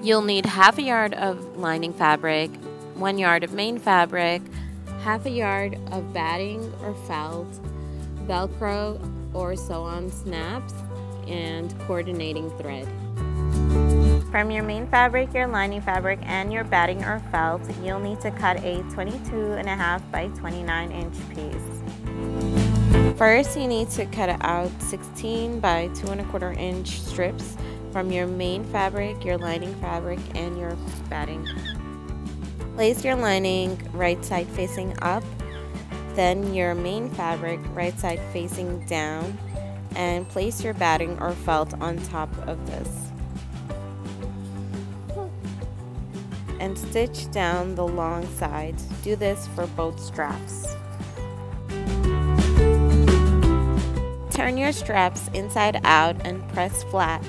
You'll need half a yard of lining fabric, 1 yard of main fabric, half a yard of batting or felt, velcro or sew-on snaps, and coordinating thread. From your main fabric, your lining fabric, and your batting or felt, you'll need to cut a 22.5 by 29 inch piece. First, you need to cut out 16 by 2¼ inch strips from your main fabric, your lining fabric, and your batting. Place your lining right side facing up, then your main fabric right side facing down, and place your batting or felt on top of this. And stitch down the long sides. Do this for both straps. Turn your straps inside out and press flat,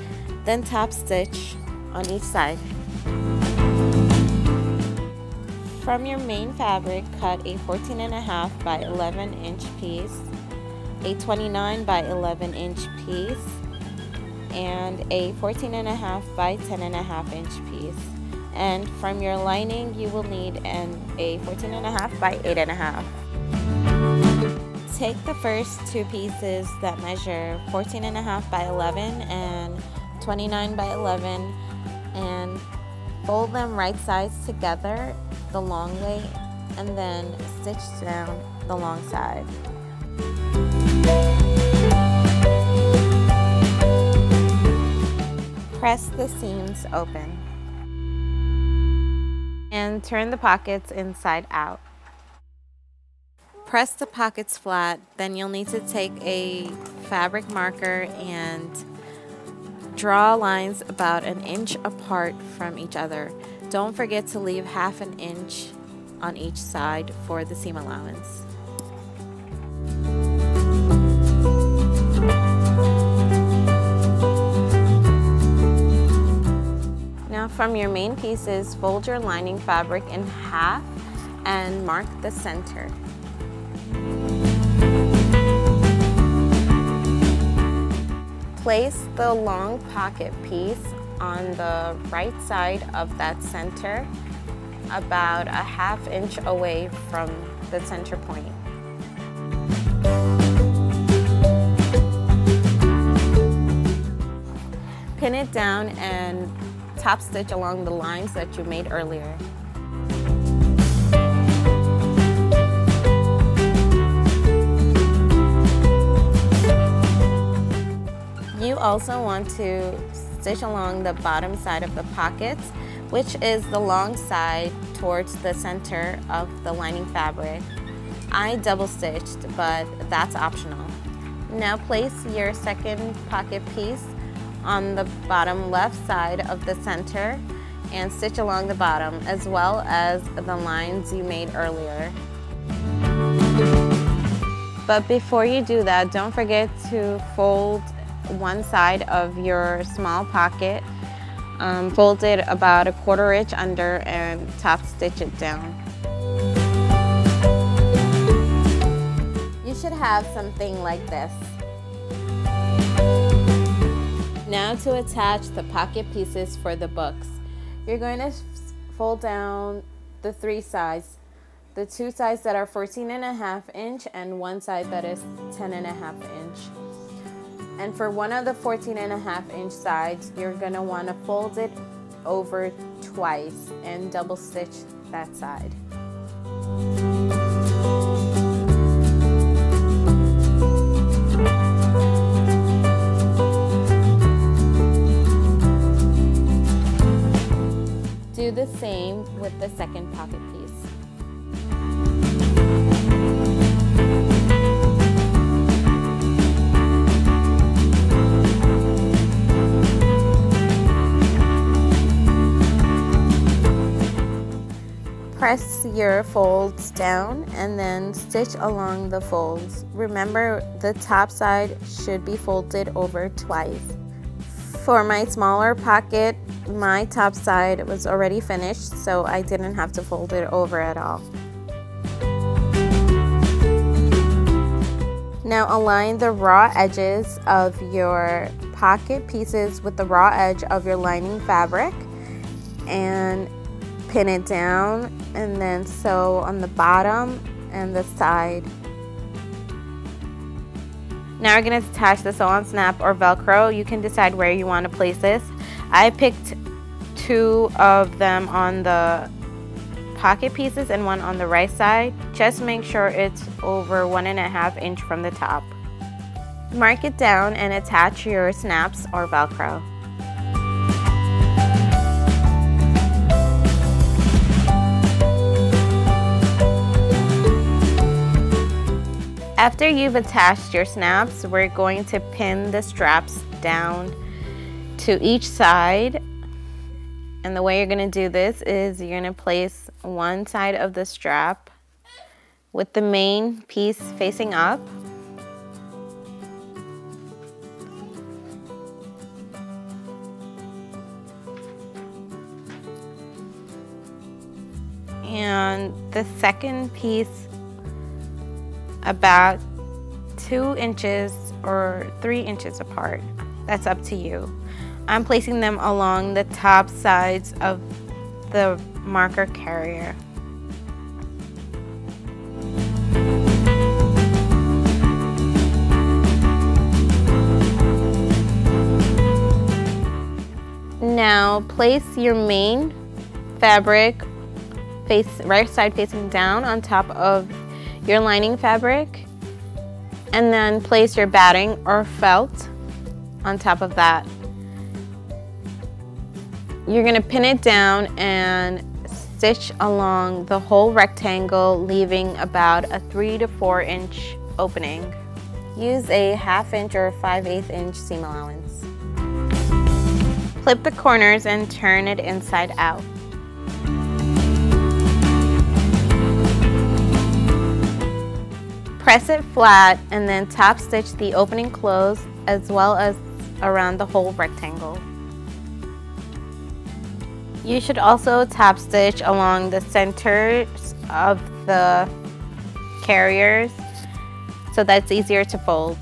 then top stitch on each side. From your main fabric, cut a 14.5 by 11 inch piece, a 29 by 11 inch piece, and a 14.5 by 10.5 inch piece. And from your lining, you will need a 14.5 by 8.5. Take the first two pieces that measure 14.5 by 11 and 29 by 11 and fold them right sides together the long way, and then stitch down the long side. Press the seams open and turn the pockets inside out. Press the pockets flat, then you'll need to take a fabric marker and draw lines about 1 inch apart from each other. Don't forget to leave ½ inch on each side for the seam allowance. Now from your main pieces, fold your lining fabric in half and mark the center. Place the long pocket piece on the right side of that center, about ½ inch away from the center point. Pin it down and top stitch along the lines that you made earlier. You also want to stitch along the bottom side of the pockets, which is the long side towards the center of the lining fabric. I double stitched, but that's optional. Now place your second pocket piece on the bottom left side of the center and stitch along the bottom as well as the lines you made earlier. But before you do that, don't forget to fold one side of your small pocket, fold it about 1/4 inch under and top stitch it down. You should have something like this. Now to attach the pocket pieces for the books. You're going to fold down the 3 sides. The 2 sides that are 14.5 inch and 1 side that is 10.5 inch. And for one of the 14.5 inch sides, you're going to want to fold it over twice and double stitch that side. Do the same with the second pocket piece. Press your folds down and then stitch along the folds. Remember, the top side should be folded over twice. For my smaller pocket, my top side was already finished, so I didn't have to fold it over at all. Now align the raw edges of your pocket pieces with the raw edge of your lining fabric and pin it down, and then sew on the bottom and the side. Now we're going to attach the sew-on snap or velcro. You can decide where you want to place this. I picked 2 of them on the pocket pieces and 1 on the right side. Just make sure it's over 1.5 inch from the top. Mark it down and attach your snaps or velcro. After you've attached your snaps, we're going to pin the straps down to each side. And the way you're going to do this is you're going to place one side of the strap with the main piece facing up. And the second piece about 2 inches or 3 inches apart. That's up to you. I'm placing them along the top sides of the marker carrier. Now place your main fabric right side facing down on top of your lining fabric, and then place your batting or felt on top of that. You're going to pin it down and stitch along the whole rectangle, leaving about a 3 to 4 inch opening. Use a 1/2 inch or 5/8 inch seam allowance. Clip the corners and turn it inside out. Press it flat and then top stitch the opening closed as well as around the whole rectangle. You should also top stitch along the centers of the carriers so that's easier to fold.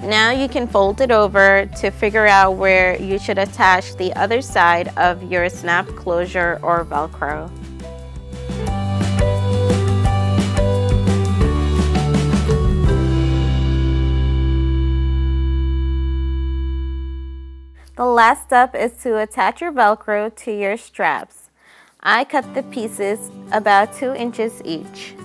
Now you can fold it over to figure out where you should attach the other side of your snap closure or velcro. The last step is to attach your velcro to your straps. I cut the pieces about 2 inches each.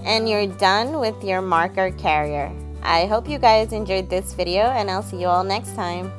And you're done with your marker carrier. I hope you guys enjoyed this video, and I'll see you all next time.